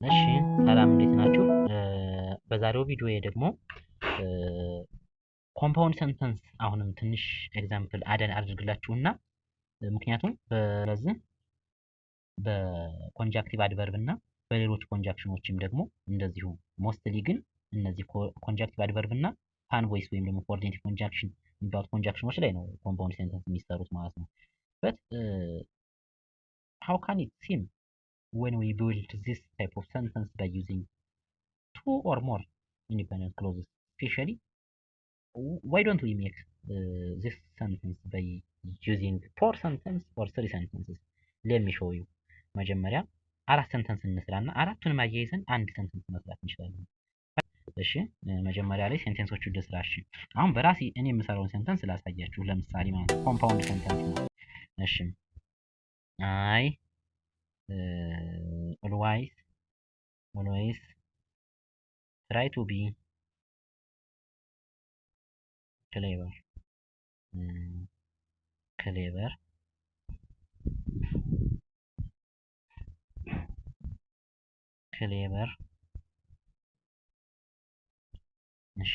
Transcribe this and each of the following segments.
እሺ ሰላም እንዴት ናችሁ? በዛሬው ቪዲዮ ደግሞ ኮምፓውንድ ሰንተንስ አሁንም ትንሽ ኤግዛምፕል አደን አድርግላችሁና ምክንያቱም በለዚህ በኮንጃክቲቭ አድቨርብ እና በሌሎች ኮንጃክሽኖችም ደግሞ እንደዚሁ ሞስትሊ ግን እነዚህ ኮንጃክቲቭ አድቨርብ እና ፓን ቮይስ ወይም ደግሞ ኮኦርዲኔቲቭ ኮንጃክሽን የሚባሉት ኮንጃክሽኖች ላይ ነው ኮምፓውንድ ሴንተንስ የሚሰሩት ማለት ነው። በት how can it seem when we build this type of sentence by using two or more independent clauses? Especially, why don't we make this sentence by using four sentences or three sentences? Let me show you. መጀመሪያ አራት ሰንተንስ እንስራና አራቱንም አያይዘን አንድ ሰንተንስ መስራት እንችላለን። እሺ መጀመሪያ ላይ ሴንቴንሶቹ ልስራ። እሺ አሁን በራሴ እኔ የምሰራውን ሴንተንስ ላሳያችሁ። ለምሳሌ ማለት ኮምፓውንድ ሴንተንስ ነው። እሺ አይ always try to be clever እሺ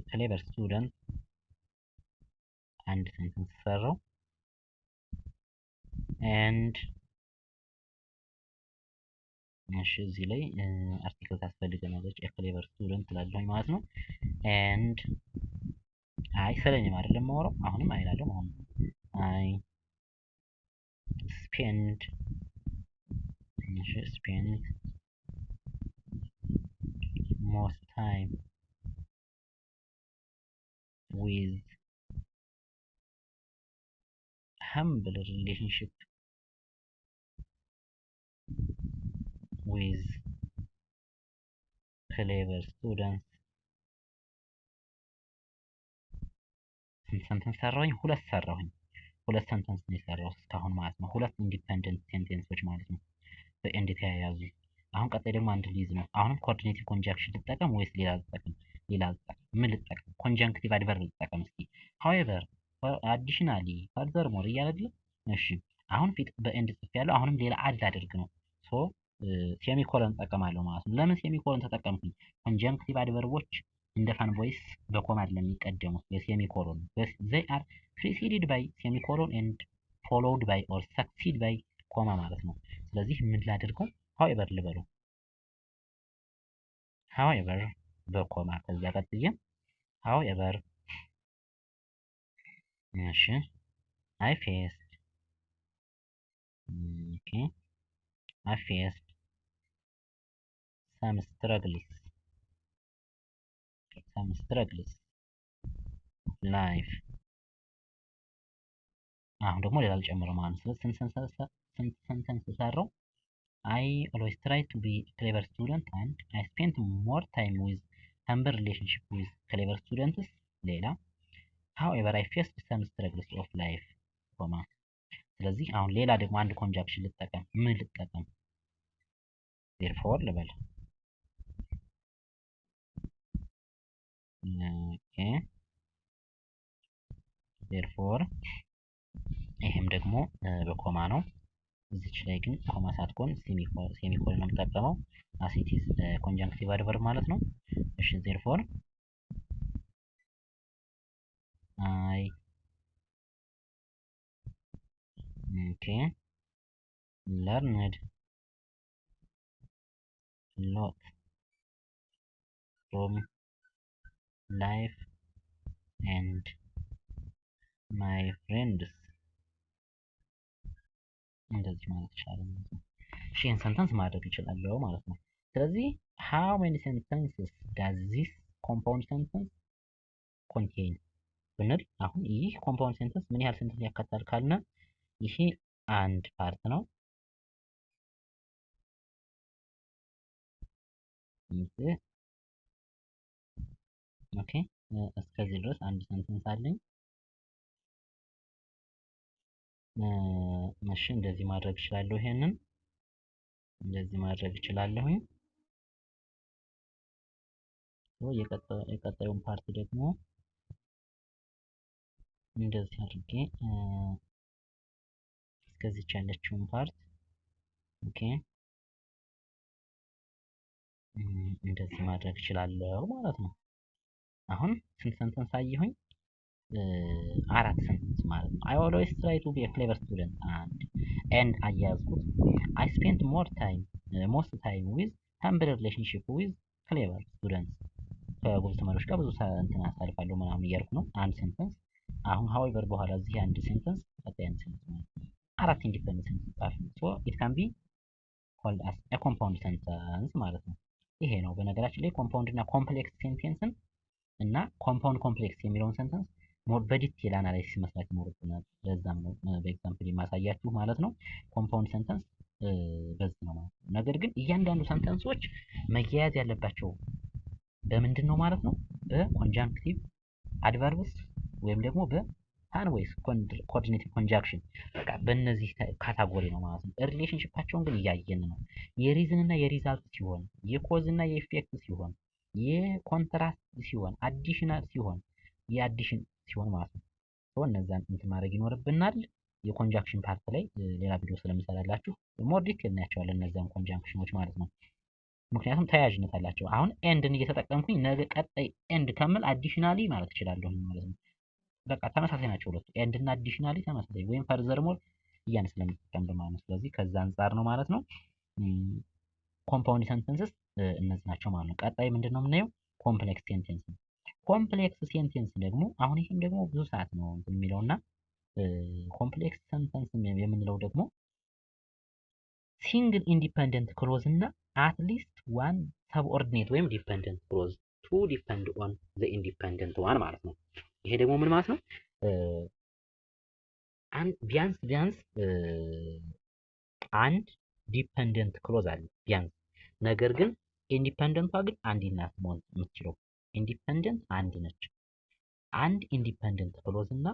ክሌቨር ስቱደንት አንድ ሴንተንስ ሰራው and እሺ እዚህ ላይ አርቲክል ታስፈልገናለች ክሌቨር ስቱደንት ትላለኝ ማለት ነው። and አይ ስለኔም አይደለም ማወራው አሁንም አይላለሁ ማለት ነው። I spend most time with humble relationship with clever students። ሰንተንስ ሰራሁኝ፣ ሁለት ሰራሁኝ። ሁለት ሰንተንስ ነው የሰራሁት እስካሁን ማለት ነው። ሁለት ኢንዲፔንደንት ሴንቴንሶች ማለት ነው በኤንድ ተያያዙ። አሁን ቀጣይ ደግሞ አንድ ሊዝ ነው። አሁንም ኮኦርዲኔቲቭ ኮንጃክሽን ልጠቀም ወይስ ሌላ ልጠቀም? ምን ልጠቀም? ኮንጃንክቲቭ አድቨርብ ልጠቀም እስኪ። however አዲሽናሊ ፈርዘር ሞር እያለ አይደል? እሺ አሁን ፊት በኤንድ ጽፌያለሁ። አሁንም ሌላ አድ አድርግ ነው። ሶ ሴሚኮሎን እጠቀማለሁ ማለት ነው። ለምን ሴሚኮሎን ተጠቀምኩኝ? ኮንጃንክቲቭ አድቨርቦች እንደ ፋን ቮይስ በኮማ አይደለም የሚቀደሙት በሴሚኮሎን። they are preceded by semicolon and followed by or succeed by ኮማ ማለት ነው። ስለዚህ ምን ላድርገው? however ልበለው። however በኮማ ከዛ ቀጥዬ however እሺ I faced some struggles life። አሁን ደግሞ ሌላ ልጨምረው ማለት ነው። ስንት ሰንተንስ ሰራው? I always try to be clever student and I spent more time with humble relationship with clever students። ሌላ however I faced some struggles of life ኮማ። ስለዚህ አሁን ሌላ ደግሞ አንድ ኮንጃክሽን ልጠቀም። ምን ልጠቀም? therefore ልበል። therefore ይሄም ደግሞ በኮማ ነው። እዚች ላይ ግን ኮማ ሳትሆን ሴሚኮሎን ነው የምጠቀመው። አሲቲዝ ኮንጃንክቲቭ አድቨርብ ማለት ነው። እሺ therefore I learned a lot from life and my friends። እንደዚህ ማለት ይችላል። እሺ ይሄን ሰንተንስ ማድረግ ይችላል ማለት ነው። ስለዚህ how many sentences does this compound sentence contain ብንል አሁን ይህ ኮምፓውንድ ሴንተንስ ምን ያህል ሴንተንስ ያካትታል ካልና ይሄ አንድ ፓርት ነው። ኦኬ እስከዚህ ድረስ አንድ ሴንተንስ አለኝ። እሺ እንደዚህ ማድረግ እችላለሁ። ይሄንን እንደዚህ ማድረግ እችላለሁኝ። የቀጣዩን ፓርት ደግሞ እንደዚህ አድርጌ እስከዚች ያለችውን ፓርት ኦኬ እንደዚህ ማድረግ እችላለሁ ማለት ነው። አሁን ስንት ሰንተንስ አየሁኝ? አራት ሰንተንስ ማለት ነው። አይ ኦልዌይስ ትራይ ቱ ቢ ኤ ክሌቨር ስቱደንት ኤንድ አያያዝኩት አይ ስፔንት ሞስት ታይም ዊዝ ሃምብል ሪሌሽንሺፕ ዊዝ ክሌቨር ስቱደንትስ ከጎበዝ ተማሪዎች ጋር ብዙ እንትን አሳልፋለሁ ምናምን እያልኩ ነው። አንድ ሴንተንስ። አሁን ሀዌቨር በኋላ እዚህ አንድ ሴንተንስ፣ ቀጣይ አንድ ሴንተንስ ማለት ነው። አራት ኢንዲፔንደንት ሴንተንስ ጻፍ። ሶ ኢት ካን ቢ ኮልድ አስ ኤ ኮምፓውንድ ሴንተንስ ማለት ነው። ይሄ ነው በነገራችን ላይ ኮምፓውንድ እና ኮምፕሌክስ ሴንቴንስን እና ኮምፓውንድ ኮምፕሌክስ የሚለውን ሴንተንስ ሞር በዲቴል አናላይሲስ መስራት ይኖርብናል። ለዛም ነው በኤግዛምፕል የማሳያችሁ ማለት ነው። ኮምፓውንድ ሴንተንስ በዚህ ነው ማለት ነው። ነገር ግን እያንዳንዱ ሴንተንሶች መያያዝ ያለባቸው በምንድን ነው ማለት ነው? በኮንጃንክቲቭ አድቨርብስ ወይም ደግሞ በፓን ወይስ ኮኦርዲኔቲቭ ኮንጃንክሽን በቃ በእነዚህ ካታጎሪ ነው ማለት ነው። ሪሌሽንሺፓቸውን ግን እያየን ነው። የሪዝን እና የሪዛልት ሲሆን፣ የኮዝ እና የኢፌክት ሲሆን፣ የኮንትራስት ሲሆን፣ አዲሽናል ሲሆን፣ የአዲሽን ሲሆን ማለት ነው። እነዛን እንትን ማድረግ ይኖርብናል። የኮንጃንክሽን ፓርት ላይ ሌላ ቪዲዮ ስለምሰራላችሁ ሞር ዲቴል እናያቸዋለን እነዛን ኮንጃንክሽኖች ማለት ነው። ምክንያቱም ተያያዥነት አላቸው። አሁን ኤንድን እየተጠቀምኩኝ ነገ ቀጣይ ኤንድ ከምል አዲሽናሊ ማለት እችላለሁ ማለት ነው። በቃ ተመሳሳይ ናቸው ሁለቱ፣ ኤንድ እና አዲሽናሊ ተመሳሳይ ወይም ፈርዘር ሞር እያን ስለምጠቀም ማለት ነው። ስለዚህ ከዛ አንጻር ነው ማለት ነው። ኮምፓውንድ ሴንተንስስ እነዚህ ናቸው ማለት ነው። ቀጣይ ምንድን ነው የምናየው? ኮምፕሌክስ ሴንቴንስ ነው። ኮምፕሌክስ ሴንቴንስ ደግሞ አሁን ይህም ደግሞ ብዙ ሰዓት ነው የሚለውና ኮምፕሌክስ ሴንተንስ የምንለው ደግሞ ሲንግል ኢንዲፐንደንት ክሎዝ እና አትሊስት ዋን ሰብኦርዲኔት ወይም ዲፐንደንት ክሎዝ ቱ ዲፐንድ ኦን ዘ ኢንዲፐንደንት ዋን ማለት ነው። ይሄ ደግሞ ምን ማለት ነው? ቢያንስ አንድ ዲፐንደንት ክሎዝ አለ ቢያንስ። ነገር ግን ኢንዲፐንደንቷ ግን አንድ ናት መሆን የምትችለው። ኢንዲፐንደንት አንድ ነች። አንድ ኢንዲፐንደንት ክሎዝ እና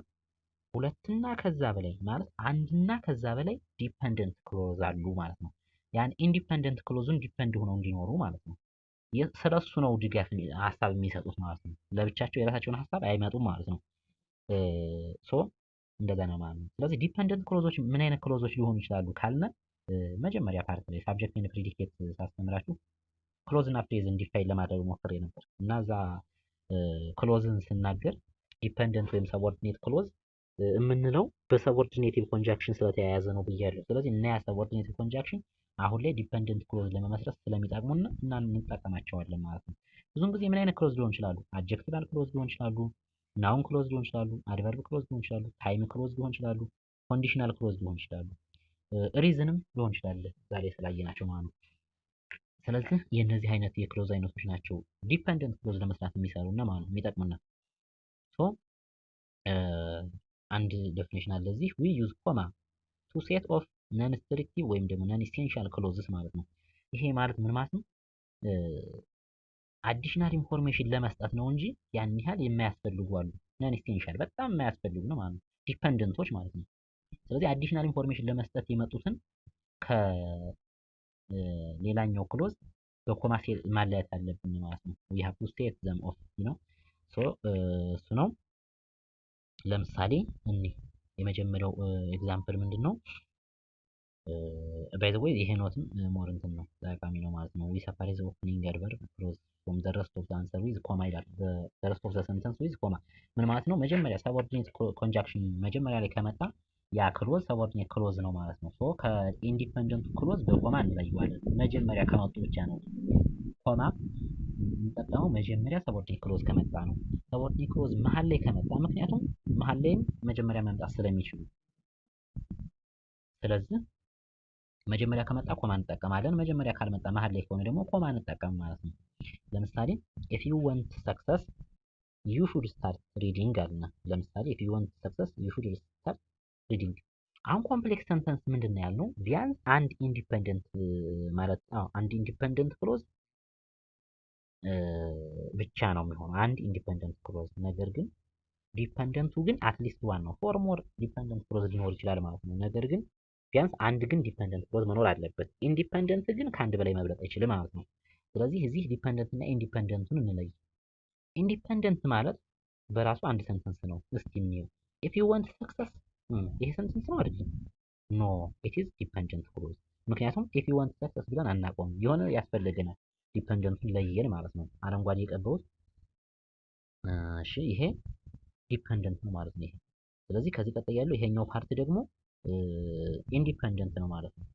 ሁለትና ከዛ በላይ ማለት አንድና ከዛ በላይ ዲፐንደንት ክሎዝ አሉ ማለት ነው። ያን ኢንዲፐንደንት ክሎዙን ዲፐንድ ሆነው እንዲኖሩ ማለት ነው። ስለሱ ነው ድጋፍ ሀሳብ የሚሰጡት ማለት ነው። ለብቻቸው የራሳቸውን ሀሳብ አይመጡም ማለት ነው። ሶ እንደዛ ነው ማለት ነው። ስለዚህ ዲፐንደንት ክሎዞች ምን አይነት ክሎዞች ሊሆኑ ይችላሉ ካልነ መጀመሪያ ፓርት ላይ ሳብጀክት ኤንድ ፕሪዲኬት ሳስተምራችሁ ክሎዝ እና ፍሬዝን ዲፋይን ለማድረግ ሞክሬ ነበር እና እዛ ክሎዝን ስናገር ዲፐንደንት ወይም ሰብኦርዲኔት ክሎዝ የምንለው በሰብኦርዲኔቲቭ ኮንጃክሽን ስለተያያዘ ነው ብያለሁ። ስለዚህ እና ያ ሰብኦርዲኔቲቭ ኮንጃክሽን አሁን ላይ ዲፐንደንት ክሎዝ ለመመስረት ስለሚጠቅሙና እና እንጠቀማቸዋለን ማለት ነው። ብዙውን ጊዜ ምን አይነት ክሎዝ ሊሆን ይችላሉ? አድጀክቲቫል ክሎዝ ሊሆን ይችላሉ፣ ናውን ክሎዝ ሊሆን ይችላሉ፣ አድቨርብ ክሎዝ ሊሆን ይችላሉ፣ ታይም ክሎዝ ሊሆን ይችላሉ፣ ኮንዲሽናል ክሎዝ ሊሆን ይችላሉ፣ ሪዝንም ሊሆን ይችላል ዛሬ ስላየናቸው ማለት ነው። ስለዚህ የእነዚህ አይነት የክሎዝ አይነቶች ናቸው ዲፐንደንት ክሎዝ ለመስራት የሚሰሩና ማለት ነው የሚጠቅሙና። ሶ አንድ ዴፊኒሽን አለ እዚህ ዊ ዩዝ ኮማ ቱ ሴት ኦፍ ነን ስትሪክቲቭ ወይም ደግሞ ነን ኢሴንሻል ክሎዝስ ማለት ነው። ይሄ ማለት ምን ማለት ነው? አዲሽናል ኢንፎርሜሽን ለመስጠት ነው እንጂ ያን ያህል የማያስፈልጉ አሉ። ነን ኢሴንሻል በጣም የማያስፈልጉ ነው ማለት ነው፣ ዲፐንደንቶች ማለት ነው። ስለዚህ አዲሽናል ኢንፎርሜሽን ለመስጠት የመጡትን ከሌላኛው ክሎዝ በኮማ ማለያየት አለብን ማለት ነው። ዊ ሃቭ ቱ ሴት ዘም ኦፍ ነው። ሶ እሱ ነው። ለምሳሌ የመጀመሪያው ኤግዛምፕል ምንድን ነው? ባይ ዘ ወይ ይሄ ኖትም ሞር እንትን ነው ጠቃሚ ነው ማለት ነው። ዊ ሰፓሬት ዘ ኦፕኒንግ አድቨርብ ክሎዝ ፍሮም ዘ ረስት ኦፍ ዘ አንሰር ዊዝ ኮማ ይላል። ዘ ረስት ኦፍ ዘ ሰንተንስ ዊዝ ኮማ ምን ማለት ነው? መጀመሪያ ሰብኦርዲኔት ኮንጃክሽን መጀመሪያ ላይ ከመጣ ያ ክሎዝ ሰብኦርዲኔት ክሎዝ ነው ማለት ነው። ሶ ከኢንዲፔንደንቱ ክሎዝ በኮማ እንለየዋለን። መጀመሪያ ከመጡ ብቻ ነው ኮማ የምንጠቀመው መጀመሪያ ሰብኦርዲኔት ክሎዝ ከመጣ ነው። ሰብኦርዲኔት ክሎዝ መሀል ላይ ከመጣ ምክንያቱም መሀል ላይም መጀመሪያ መምጣት ስለሚችሉ፣ ስለዚህ መጀመሪያ ከመጣ ኮማ እንጠቀማለን። መጀመሪያ ካልመጣ መሀል ላይ ከሆነ ደግሞ ኮማ እንጠቀም ማለት ነው። ለምሳሌ if you want success you should start reading አልና ለምሳሌ if you want success you should start reading። አሁን ኮምፕሌክስ ሰንተንስ ምንድን ነው ያልነው? ቢያንስ አንድ ኢንዲፔንደንት ማለት አንድ ኢንዲፔንደንት ክሎዝ ብቻ ነው የሚሆነው፣ አንድ ኢንዲፔንደንት ክሎዝ። ነገር ግን ዲፔንደንቱ ግን አትሊስት ዋን ነው። ፎር ሞር ዲፔንደንት ክሎዝ ሊኖር ይችላል ማለት ነው። ነገር ግን ቢያንስ አንድ ግን ዲፔንደንት ክሎዝ መኖር አለበት። ኢንዲፔንደንት ግን ከአንድ በላይ መብለጥ አይችልም ማለት ነው። ስለዚህ እዚህ ዲፔንደንት እና ኢንዲፔንደንቱን እንለይ። ኢንዲፔንደንት ማለት በራሱ አንድ ሰንተንስ ነው። እስኪ እንየው። ኢፍ ዩ ዋንት ሰክሰስ ይሄ ሰንተንስ ነው አይደለም? ኖ ኢት ኢዝ ዲፔንደንት ክሎዝ። ምክንያቱም ኢፍ ዩ ዋንት ሰክሰስ ብለን አናቆም፣ የሆነ ያስፈልገናል። ዲፐንደንቱን ለየን ማለት ነው። አረንጓዴ የቀባሁት እሺ፣ ይሄ ዲፐንደንት ነው ማለት ነው ይሄ። ስለዚህ ከዚህ ቀጥሎ ያለው ይሄኛው ፓርት ደግሞ ኢንዲፐንደንት ነው ማለት ነው።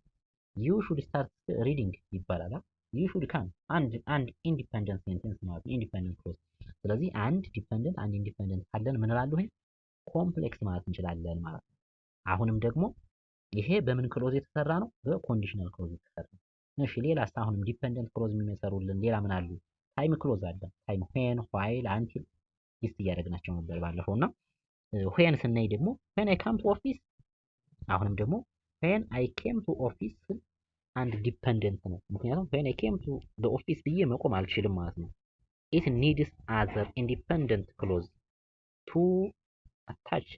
ዩ ሹድ ስታርት ሪዲንግ ይባላል። ዩ ሹድ ካን አንድ ኢንዲፐንደንት ሴንቴንስ ማለት ነው። ኢንዲፐንደንት ክሎዝ። ስለዚህ አንድ ዲፐንደንት አንድ ኢንዲፐንደንት ካለን ምን እላለሁ? ኮምፕሌክስ ማለት እንችላለን ማለት ነው። አሁንም ደግሞ ይሄ በምን ክሎዝ የተሰራ ነው? በኮንዲሽናል ክሎዝ የተሰራ ነው። እሺ ሌላስ? አሁንም ዲፐንደንት ክሎዝ የሚሰሩልን ሌላ ምን አሉ? ታይም ክሎዝ አለ። ታይም ዌን፣ ዋይል፣ አንቲል ሊስት እያደረግናቸው ነበር ባለፈው እና ዌን ስናይ ደግሞ ዌን አይ ካም ቱ ኦፊስ፣ አሁንም ደግሞ ዌን አይ ኬም ቱ ኦፊስ አንድ ዲፐንደንት ነው። ምክንያቱም ዌን አይ ኬም ቱ ዘ ኦፊስ ብዬ መቆም አልችልም ማለት ነው። ኢት ኒድስ አዘር ኢንዲፐንደንት ክሎዝ ቱ አታች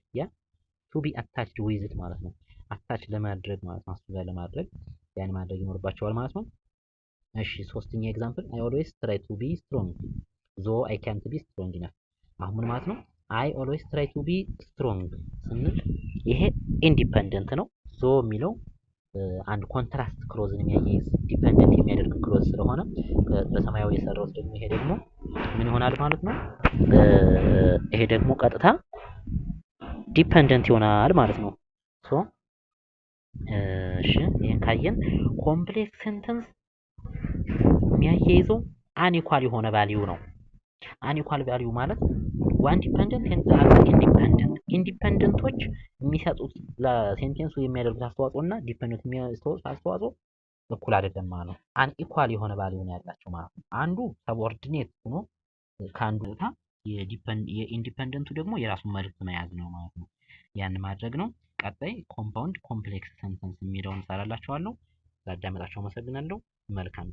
ቱ ቢ አታችድ ዊዝ ማለት ነው። አታች ለማድረግ ማለት ነው። እሱ ጋር ለማድረግ ያን ማድረግ ይኖርባቸዋል ማለት ነው። እሺ ሶስተኛ ኤግዛምፕል አይ ኦልዌይስ ትራይ ቱ ቢ ስትሮንግ ዞ አይ ካንት ቢ ስትሮንግ ኢነፍ። አሁን ማለት ነው አይ ኦልዌይስ ትራይ ቱ ቢ ስትሮንግ ስንል ይሄ ኢንዲፐንደንት ነው። ዞ የሚለው አንድ ኮንትራስት ክሎዝን የሚያይዝ ዲፐንደንት የሚያደርግ ክሎዝ ስለሆነ በሰማያዊ የሰራሁት ደግሞ ይሄ ደግሞ ምን ይሆናል ማለት ነው። ይሄ ደግሞ ቀጥታ ዲፐንደንት ይሆናል ማለት ነው። ሶ እሺ ይሄን ካየን ኮምፕሌክስ ሴንተንስ የሚያያይዘው አንኢኳል የሆነ ቫልዩ ነው። አንኢኳል ቫልዩ ማለት ዋን ዲፐንደንት ኤንድ አዘር ኢንዲፐንደንት ኢንዲፐንደንቶች የሚሰጡት ለሴንቴንሱ የሚያደርጉት አስተዋጽኦ እና ዲፐንደንት የሚሰጡት አስተዋጽኦ እኩል አይደለም ማለት ነው። አንኢኳል የሆነ ቫልዩ ነው ያላቸው ማለት ነው። አንዱ ሰብኦርዲኔት ሆኖ ከአንዱ ቦታ የኢንዲፐንደንቱ ደግሞ የራሱን መልዕክት መያዝ ነው ማለት ነው። ያን ማድረግ ነው። ቀጣይ ኮምፓውንድ ኮምፕሌክስ ሴንተንስ የሚለውን እሰራላችኋለሁ። ስላዳመጣችሁ አመሰግናለሁ። መልካም